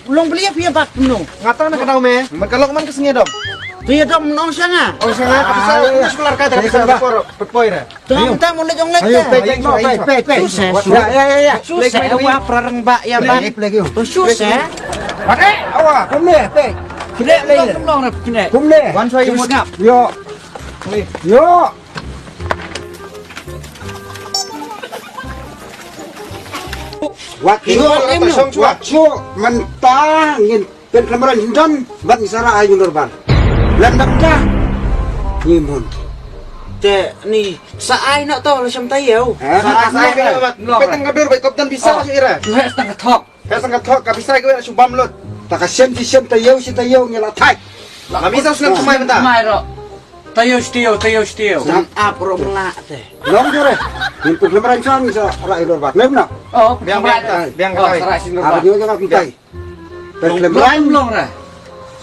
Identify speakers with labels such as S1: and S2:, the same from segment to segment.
S1: Ulung beli apa ya Pak?
S2: Ngata nak kenal me? Kalau kemana kesini dong?
S1: Dia dong menong sana.
S2: Oh sana, bisa sekolah kata bisa berpoir.
S1: Tengah kita mau lejong lagi. Susah.
S2: Ya.
S1: Susah. Wah perang Mbak ya Mbak. Susah.
S2: Ada, awak, kumle, teh.
S1: Kena lagi. Menong nak kena.
S2: Kumle.
S1: Wan saya mau ngap.
S2: Yo. Yo. Waktu mentangin dan kemarin hindan bat misara ayun lorban. Landam dah. Nyimun.
S1: Teh ni saai nak tahu macam tahu.
S2: Saai bat. Petang ngadur baik koptan bisa masih ira.
S1: Tuh setengah tok.
S2: Setengah tok ka bisa ke nak subam lot. Tak kasihan kisian tayo si tayo nyelatai. Lah bisa sulam semai bentar.
S1: Mai ro. Tayo stio. Sang apro melak teh.
S2: Long jore. Untuk kemarin sang bisa ra ayun lorban. Memang.
S1: Oh,
S2: biang
S1: kau sarak sini
S2: Apa dia jangan pintai. Dan kemarin
S1: belum dah.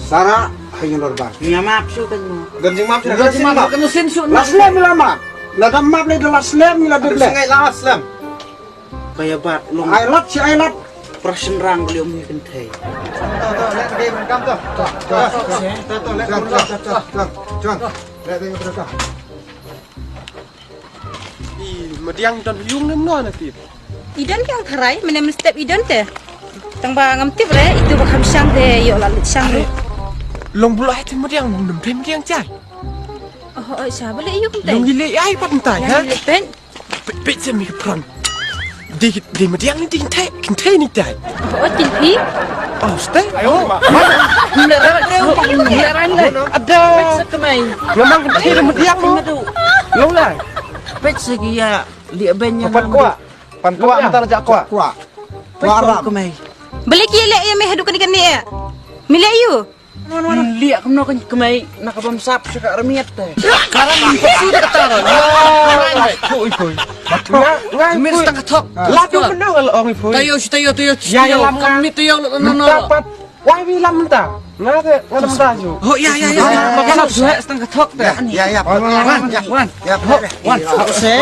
S2: Sara ayun lorban.
S1: Ni maaf su kan.
S2: Ganjing map
S1: Ganjing map kan sen su.
S2: Laslam lama. Ladam map le laslam ni ladam le. Sungai laslam.
S1: Kaya bat long.
S2: Ailat si ailat.
S1: Persen rang beliau mi kan thai.
S2: Lihat dia merekam tu. Lihat dia merekam.
S3: Madiang dan yung nemno nanti.
S4: Idan yang terai, menem step idan teh. Tang ba ngam tip re, itu bakam sang teh, yo lalit sang lu.
S3: Long bulu ay madiang nem dem madiang jai.
S4: Oh, siapa le yuk teh?
S3: Long gile ay pat entai ha.
S4: Yang pen.
S3: Pet semi kepron. Di madiang ni ding te, kin te ni tai.
S4: Oh, tilpi.
S3: Oh, stay. Ayo.
S4: Beneran le.
S3: Ada.
S4: Sekemai.
S3: Memang kin te madiang mo. Long lah.
S1: Pet segi ya lihat banyak.
S2: Pan kuat antara jak kuat. Kuat. Arab.
S1: Kemai.
S4: Beli kile ya meh hadu kan ni ya. Milih you.
S1: Lihat kemno kan kemai nak abam sap suka remiat teh.
S3: Sekarang sudah ketara. Koi. Ngai
S1: Mir setengah tok.
S3: Ladu menang kalau orang itu.
S1: Tayo.
S3: Ya lam
S1: kami tayo no.
S3: Dapat. Wai wi lam mentah. Ngade mentah ju.
S1: Oh ya. Makanya sudah setengah tok teh.
S2: Ya.
S1: Wan.
S2: Ya.
S1: Se.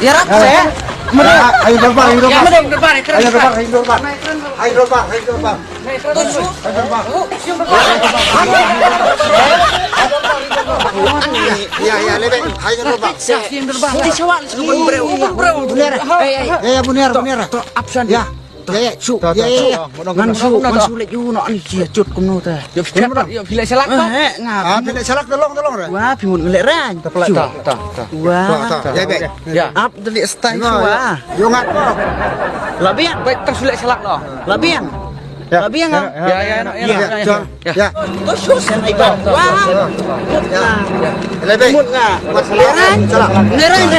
S1: Ya rap se.
S2: Ayo dorbar. Ya, lebih. Ayo dorbar.
S1: Siang terbang. Di sawah.
S2: Ya, bunyar.
S1: Absen.
S2: Ya. Su. Ya.
S1: Ngan sulit ju no ni cia cut kumno teh.
S3: Yo pilih selak tu.
S1: Ngap.
S2: Tidak salah tolong.
S1: Wah, pimun ngelek ran. Wah.
S2: Ya, baik.
S3: Ya.
S1: Ap tadi style wah.
S2: Yo ngat.
S1: Labian.
S3: Baik tersulit selak no.
S1: Labian. Labian.
S2: Ya.
S1: Tu susah mai ba. Wah.
S2: Lebih.
S1: Mut nga.
S2: Leran. Salah.
S1: Leran.